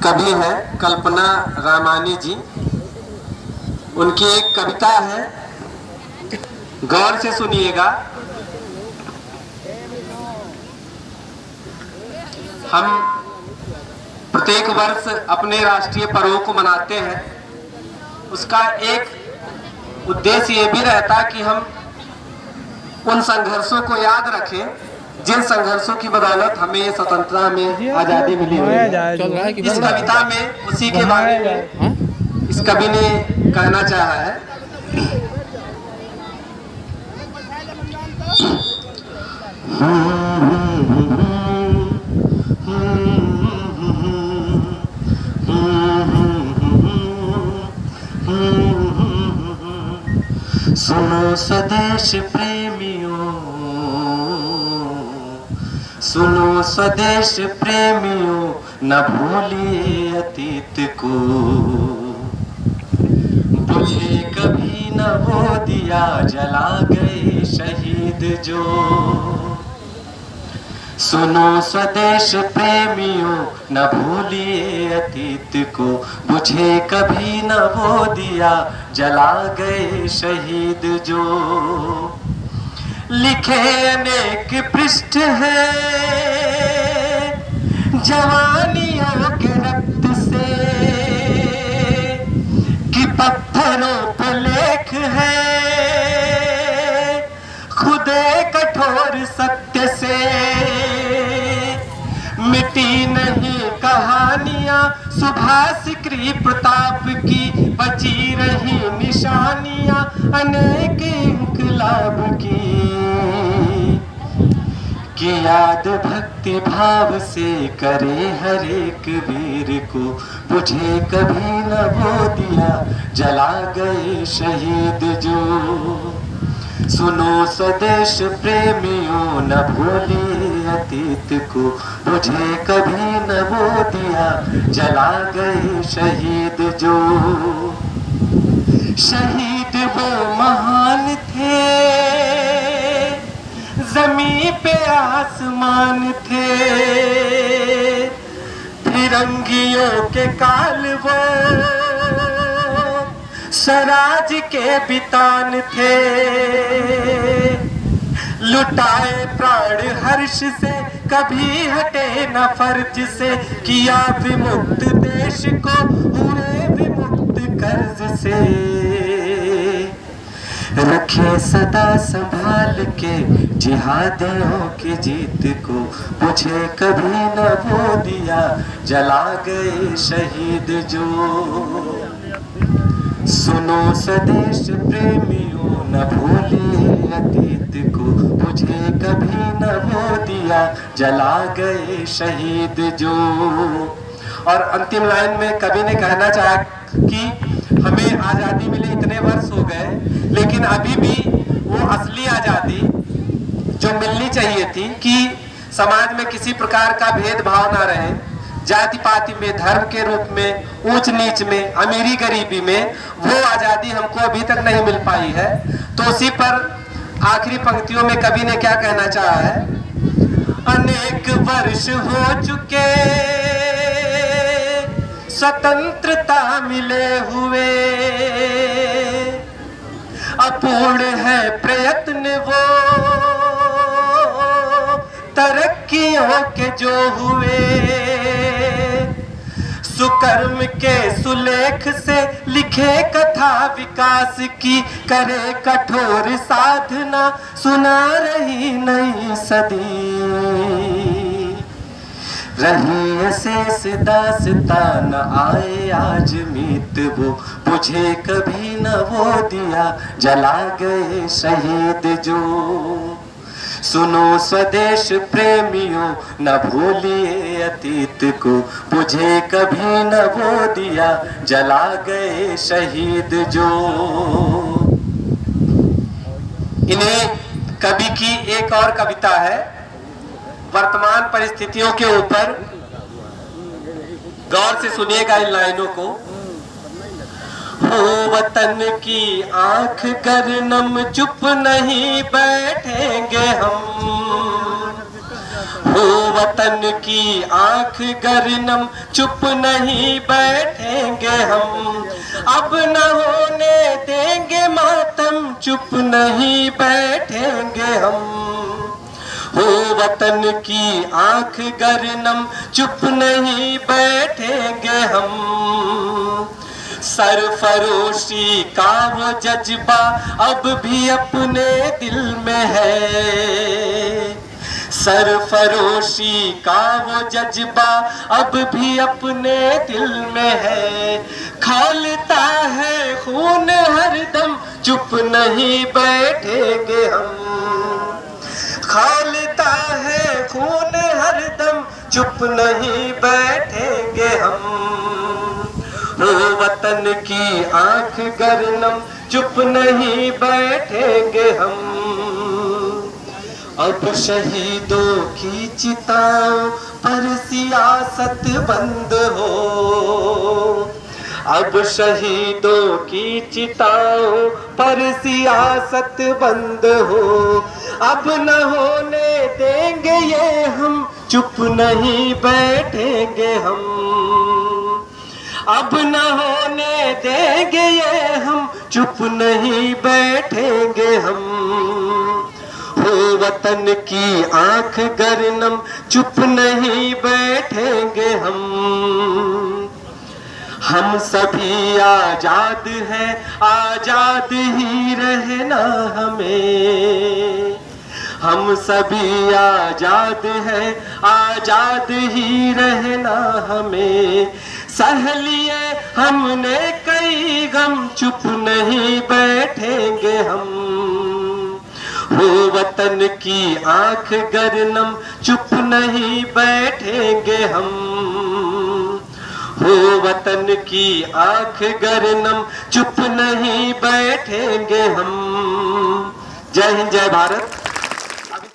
कवि है कल्पना रामानी जी। उनकी एक कविता है, गौर से सुनिएगा। हम प्रत्येक वर्ष अपने राष्ट्रीय पर्वों को मनाते हैं। उसका एक उद्देश्य ये भी रहता है कि हम उन संघर्षों को याद रखें जिन संघर्षों की बदौलत हमें ये स्वतंत्रता में आजादी मिली हुई है। इस कविता में उसी के बारे में इस कवि ने कहना चाहा है। सुनो स्वदेश प्रेमियों, सुनो स्वदेश प्रेमियों, न भूलिए अतीत को, बुझे कभी न वो दिया जला गए शहीद जो। सुनो स्वदेश प्रेमियों, न भूलिए अतीत को, बुझे कभी न वो दिया जला गए शहीद जो। लिखे अनेक पृष्ठ है जवानियों के रक्त से, कि पत्थरों पर लेख है खुदे कठोर सत्य से। मिटी नहीं कहानियां सुभाष कृ प्रताप की, बची रही निशानियां अनेक इंकलाब की। कि याद भक्ति भाव से करे हर एक वीर को, बुझे कभी न वो दिया जला गए शहीद जो। सुनो स्वदेश प्रेमियों, न भूलिए अतीत को, बुझे कभी न वो दिया जला गए शहीद जो। शहीद वो महान थे, ज़मीं पे आसमान थे, फिरंगियों के काल वो स्वराज के बितान थे। लुटाए प्राण हर्ष से, कभी हटे न फर्ज से, किया विमुक्त देश को हुए विमुक्त कर्ज से। रखे सदा संभाल के जिहादियों की जीत को, बुझे कभी न वो दिया जला गए शहीद जो। सुनो स्वदेश प्रेमियों, न भूलिए अतीत को, बुझे कभी न वो दिया जला गए शहीद जो। और अंतिम लाइन में कवि ने कहना चाहा कि हमें आज़ादी मिले इतने वर्ष हो गए, लेकिन अभी भी वो असली आज़ादी जो मिलनी चाहिए थी कि समाज में किसी प्रकार का भेदभाव ना रहे, जाति पाति में, धर्म के रूप में, ऊंच नीच में, अमीरी गरीबी में, वो आज़ादी हमको अभी तक नहीं मिल पाई है। तो उसी पर आखिरी पंक्तियों में कवि ने क्या कहना चाहा है। अनेक वर्ष हो चुके स्वतंत्रता मिले हुए, अपूर्ण है प्रयत्न वो तरक्कियों के जो हुए। सुकर्म के सुलेख से लिखे कथा विकास की, करे कठोर साधना सुना रही नई सदी। रही शेष दास्तां न आए आज मीत वो, बुझे कभी न वो दिया जला गए शहीद जो। सुनो स्वदेश प्रेमियों, न भूलिए अतीत को, बुझे कभी न वो दिया जला गए शहीद जो। इन्हें कवि की एक और कविता है वर्तमान परिस्थितियों के ऊपर। गौर से सुनिएगा इन लाइनों को। हो वतन की आंख गरनम, चुप नहीं बैठेंगे हम। हो वतन की आंख गरनम चुप नहीं बैठेंगे हम, अब न होने देंगे मातम चुप नहीं बैठेंगे हम। हो वतन की आंख गरनम चुप नहीं बैठेंगे हम। सरफरोशी का वो जज्बा अब भी अपने दिल में है, सरफरोशी का वो जज्बा अब भी अपने दिल में है। खौलता है खून हरदम चुप नहीं बैठेंगे हम, खौलता है खून हरदम चुप नहीं बैठेंगे हम। हो वतन की आंख गरनम चुप नहीं बैठेंगे हम। अब शहीदों की चिताओं पर सियासत बंद हो, अब शहीदों की चिताओं पर सियासत बंद हो। अब न होने देंगे ये हम चुप नहीं बैठेंगे हम, अब न होने देंगे ये हम चुप नहीं बैठेंगे हम। हो वतन की आंख गरनम चुप नहीं बैठेंगे हम सभी आजाद हैं, आजाद ही रहना हमें, हम सभी आजाद हैं, आजाद ही रहना हमें। सह लिए हमने कई गम चुप नहीं बैठेंगे हम। हो वतन की आंख गरनम चुप नहीं बैठेंगे हम, हो वतन की आंख गरनम चुप नहीं बैठेंगे हम। जय हिंद, जय भारत।